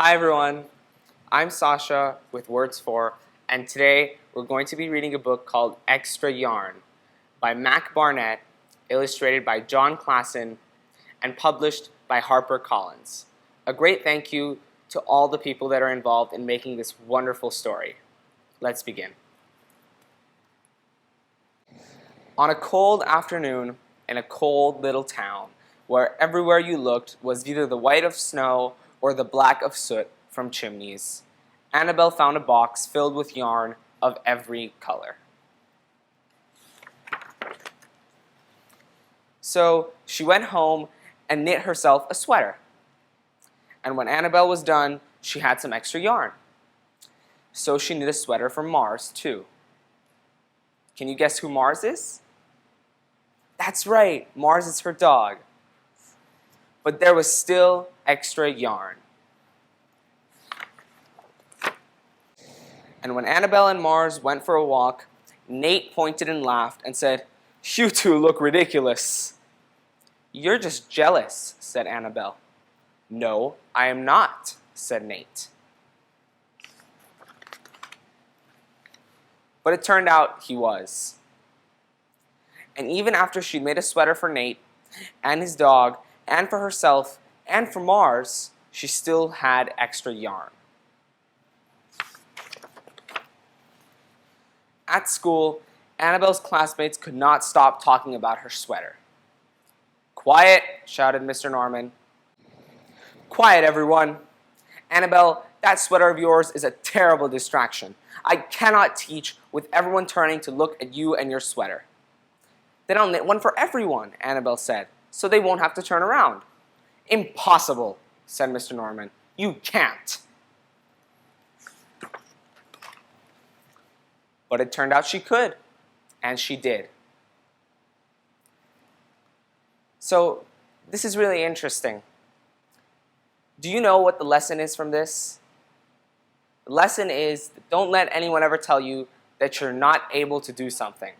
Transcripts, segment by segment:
Hi everyone, I'm Sascha with Words For, and today we're going to be reading a book called Extra Yarn by Mac Barnett, illustrated by John Klassen, and published by HarperCollins. A great thank you to all the people that are involved in making this wonderful story. Let's begin. On a cold afternoon in a cold little town, where everywhere you looked was either the white of snow or the black of soot from chimneys, Annabelle found a box filled with yarn of every color. So she went home and knit herself a sweater. And when Annabelle was done, she had some extra yarn. So she knit a sweater for Mars, too. Can you guess who Mars is? That's right, Mars is her dog. But there was still extra yarn. And when Annabelle and Mars went for a walk, Nate pointed and laughed and said, "You two look ridiculous." "You're just jealous," said Annabelle. "No, I am not," said Nate. But it turned out he was. And even after she'd made a sweater for Nate and his dog and for herself and for Mars, she still had extra yarn. At school, Annabelle's classmates could not stop talking about her sweater. "Quiet," shouted Mr. Norman. "Quiet, everyone. Annabelle, that sweater of yours is a terrible distraction. I cannot teach with everyone turning to look at you and your sweater." "Then I'll knit one for everyone," Annabelle said, "so they won't have to turn around." "Impossible," said Mr. Norman. "You can't." But it turned out she could, and she did. So this is really interesting. Do you know what the lesson is from this? The lesson is, don't let anyone ever tell you that you're not able to do something.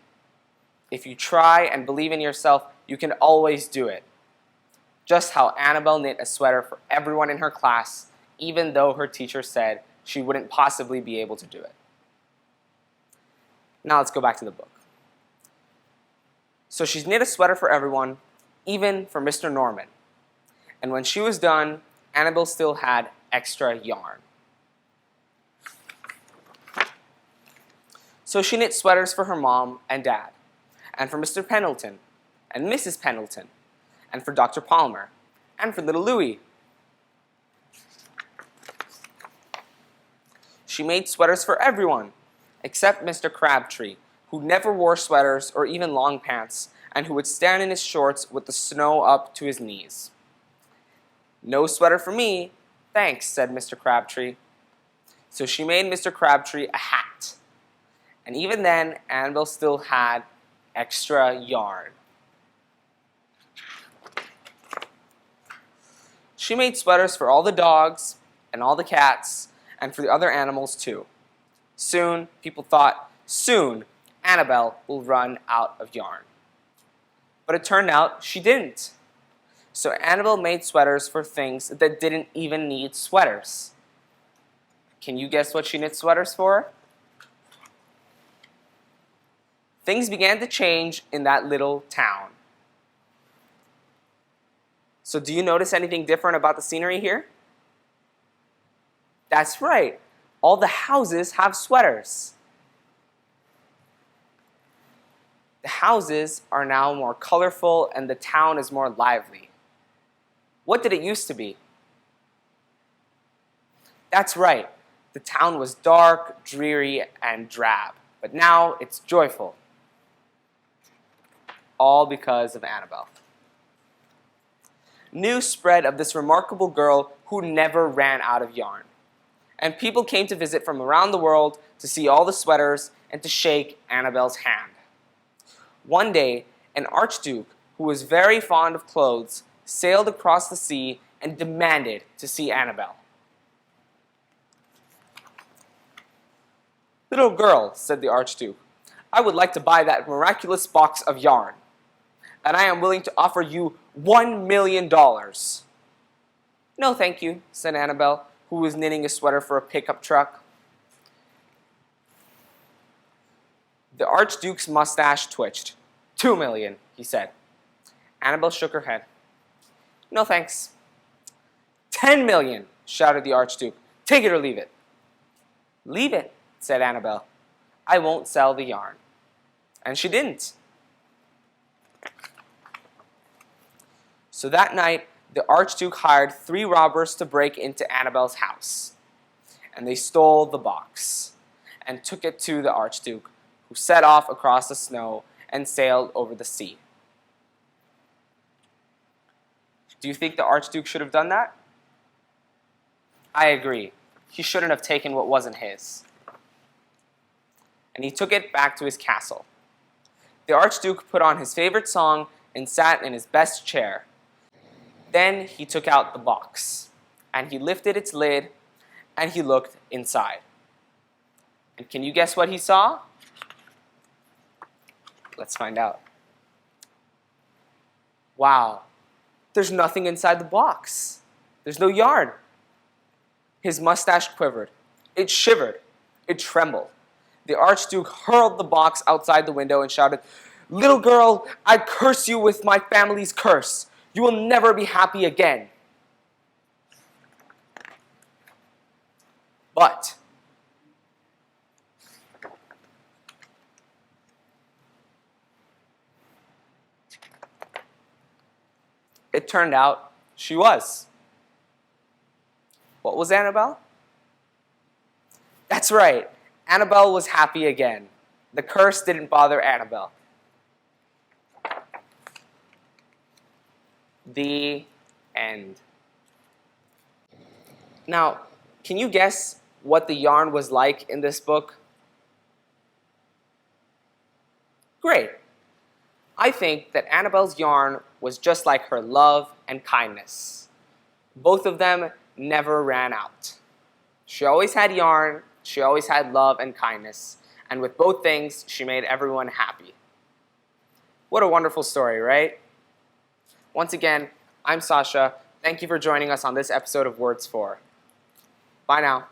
If you try and believe in yourself, you can always do it. Just how Annabelle knit a sweater for everyone in her class, even though her teacher said she wouldn't possibly be able to do it. Now let's go back to the book. So she's knit a sweater for everyone, even for Mr. Norman. And when she was done, Annabelle still had extra yarn. So she knit sweaters for her mom and dad, and for Mr. Pendleton, and Mrs. Pendleton, and for Dr. Palmer, and for little Louie. She made sweaters for everyone, except Mr. Crabtree, who never wore sweaters or even long pants, and who would stand in his shorts with the snow up to his knees. "No sweater for me, thanks," said Mr. Crabtree. So she made Mr. Crabtree a hat. And even then, Annabelle still had extra yarn. She made sweaters for all the dogs and all the cats and for the other animals too. Soon, people thought, soon Annabelle will run out of yarn. But it turned out she didn't. So Annabelle made sweaters for things that didn't even need sweaters. Can you guess what she knit sweaters for? Things began to change in that little town. So do you notice anything different about the scenery here? That's right. All the houses have sweaters. The houses are now more colorful and the town is more lively. What did it used to be? That's right. The town was dark, dreary, and drab. But now it's joyful. All because of Annabelle. News spread of this remarkable girl who never ran out of yarn. And people came to visit from around the world to see all the sweaters and to shake Annabelle's hand. One day, an archduke who was very fond of clothes sailed across the sea and demanded to see Annabelle. "Little girl," said the archduke, "I would like to buy that miraculous box of yarn, and I am willing to offer you $1 million. "No, thank you," said Annabelle. who was knitting a sweater for a pickup truck. The Archduke's mustache twitched. 2 million, he said. Annabelle shook her head. No thanks. 10 million, shouted the Archduke. Take it or leave it. Leave it, said Annabelle. I won't sell the yarn. And she didn't. So that night, the Archduke hired 3 robbers to break into Annabelle's house. And they stole the box and took it to the Archduke, who set off across the snow and sailed over the sea. Do you think the Archduke should have done that? I agree. He shouldn't have taken what wasn't his. And he took it back to his castle. The Archduke put on his favorite song and sat in his best chair. Then he took out the box, and he lifted its lid, and he looked inside. And can you guess what he saw? Let's find out. Wow, there's nothing inside the box. There's no yarn. His mustache quivered. It shivered. It trembled. The Archduke hurled the box outside the window and shouted, "Little girl, I curse you with my family's curse. You will never be happy again." But it turned out she was. What was Annabelle? That's right. Annabelle was happy again. The curse didn't bother Annabelle. The end. Now, can you guess what the yarn was like in this book? Great. I think that Annabelle's yarn was just like her love and kindness. Both of them never ran out. She always had yarn, she always had love and kindness, and with both things, she made everyone happy. What a wonderful story, right? Once again, I'm Sascha. Thank you for joining us on this episode of Words 4. Bye now.